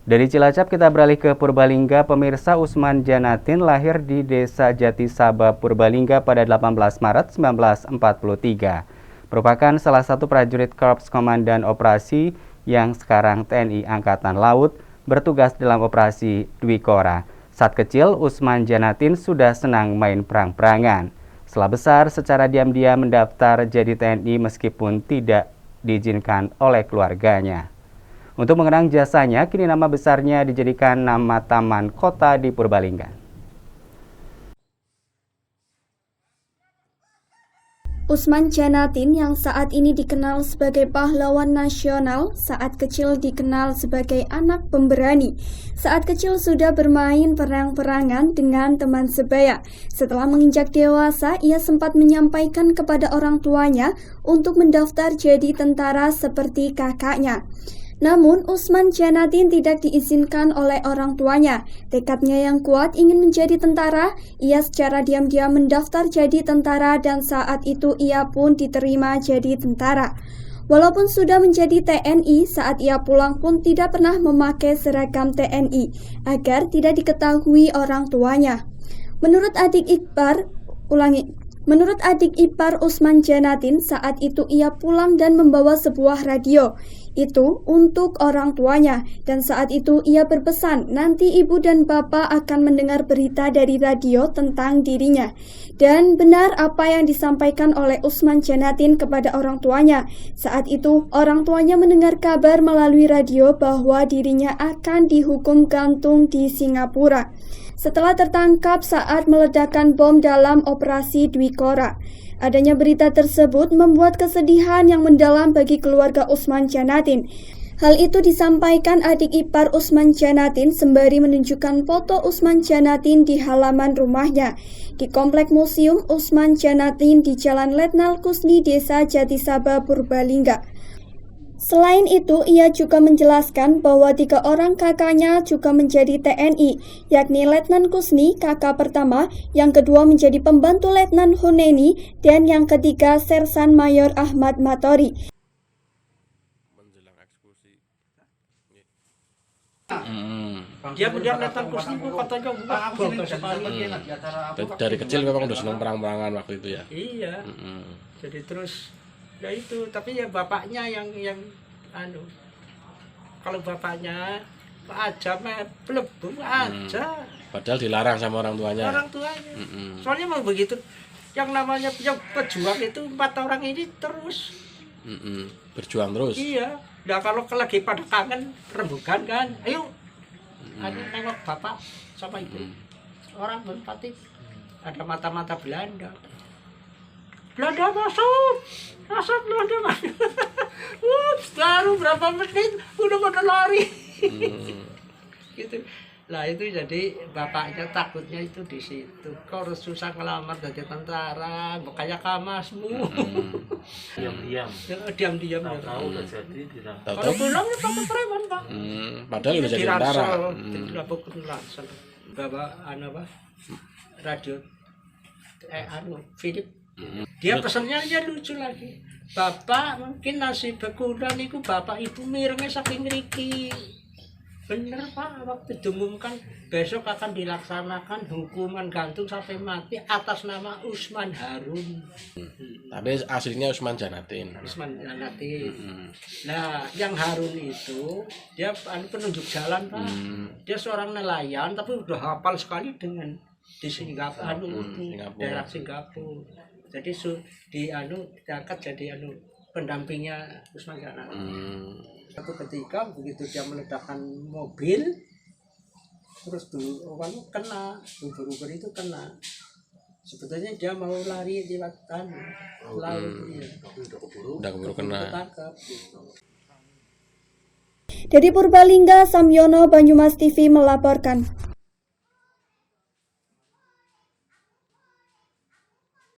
Dari Cilacap kita beralih ke Purbalingga. Pemirsa, Usman Janatin lahir di Desa Jatisaba, Purbalingga pada 18 Maret 1943. Merupakan salah satu prajurit Korps Komandan Operasi yang sekarang TNI Angkatan Laut bertugas dalam operasi Dwi Kora. Saat kecil, Usman Janatin sudah senang main perang-perangan. Setelah besar, secara diam-diam mendaftar jadi TNI meskipun tidak diizinkan oleh keluarganya. Untuk mengenang jasanya, kini nama besarnya dijadikan nama Taman Kota di Purbalingga. Usman Janatin yang saat ini dikenal sebagai pahlawan nasional, saat kecil dikenal sebagai anak pemberani. Saat kecil sudah bermain perang-perangan dengan teman sebaya. Setelah menginjak dewasa, ia sempat menyampaikan kepada orang tuanya untuk mendaftar jadi tentara seperti kakaknya. Namun, Usman Janatin tidak diizinkan oleh orang tuanya. Tekadnya yang kuat ingin menjadi tentara, ia secara diam-diam mendaftar jadi tentara dan saat itu ia pun diterima jadi tentara. Walaupun sudah menjadi TNI, saat ia pulang pun tidak pernah memakai seragam TNI agar tidak diketahui orang tuanya. Menurut adik ipar Usman Janatin, saat itu ia pulang dan membawa sebuah radio. Itu untuk orang tuanya, dan saat itu ia berpesan nanti ibu dan bapak akan mendengar berita dari radio tentang dirinya. Dan benar apa yang disampaikan oleh Usman Janatin kepada orang tuanya. Saat itu orang tuanya mendengar kabar melalui radio bahwa dirinya akan dihukum gantung di Singapura setelah tertangkap saat meledakkan bom dalam operasi Dwi Kora. Adanya berita tersebut membuat kesedihan yang mendalam bagi keluarga Usman Janatin. Hal itu disampaikan adik ipar Usman Janatin sembari menunjukkan foto Usman Janatin di halaman rumahnya di Komplek Museum Usman Janatin di Jalan Letnan Kusni, Desa Jatisaba, Purbalingga. Selain itu, ia juga menjelaskan bahwa 3 orang kakaknya juga menjadi TNI, yakni Letnan Kusni, kakak pertama, yang kedua menjadi pembantu Letnan Huneni, dan yang ketiga Sersan Mayor Ahmad Matori. Menjelang eksekusi. Dia kemudian Letnan Kusni itu katanya bagus sekali. Dari kecil memang udah senang perang-perangan waktu itu ya. Iya. Jadi terus ya itu, tapi ya bapaknya yang kalau bapaknya aja belum aja. Padahal dilarang sama orang tuanya. Soalnya mau begitu. Yang namanya pejuang itu 4 orang ini terus. Berjuang terus. Iya. Nah kalau lagi pada kangen rembukan kan, ayo nengok bapak sama ibu. Orang berpati ada mata-mata Belanda. Belanda masuk Belanda masuk. Baru berapa menit udah pada lari. Gitu. Lah itu jadi bapaknya takutnya itu di situ. Kau harus susah ngelamar jadi tentara, makanya kamasmu. Diam-diam. Tahu udah jadi dirangkap. Kalau pulang ya pakai preman, Pak. Padahal udah jadi tentara. Ransel. Bawa radio Philip. Dia pesannya aja lucu lagi. Bapak mungkin nasi bekudan itu bapak ibu mirengnya saking ngeriki. Bener Pak, waktu diumumkan besok akan dilaksanakan hukuman gantung sampai mati atas nama Usman Harun. Tapi aslinya Usman Janatin. Nah, yang Harun itu dia penunjuk jalan Pak. Dia seorang nelayan tapi udah hafal sekali dengan di Singapura, daerah Singapura. Jadi diangkat jadi pendampingnya Usman Janatin. Satu ketika begitu dia meledakkan mobil, terus kena, ubur-ubur itu kena. Sebetulnya dia mau lari di lautan, laut. Udah keburu kena. Dari Purbalingga, Samyono, Banyumas TV melaporkan.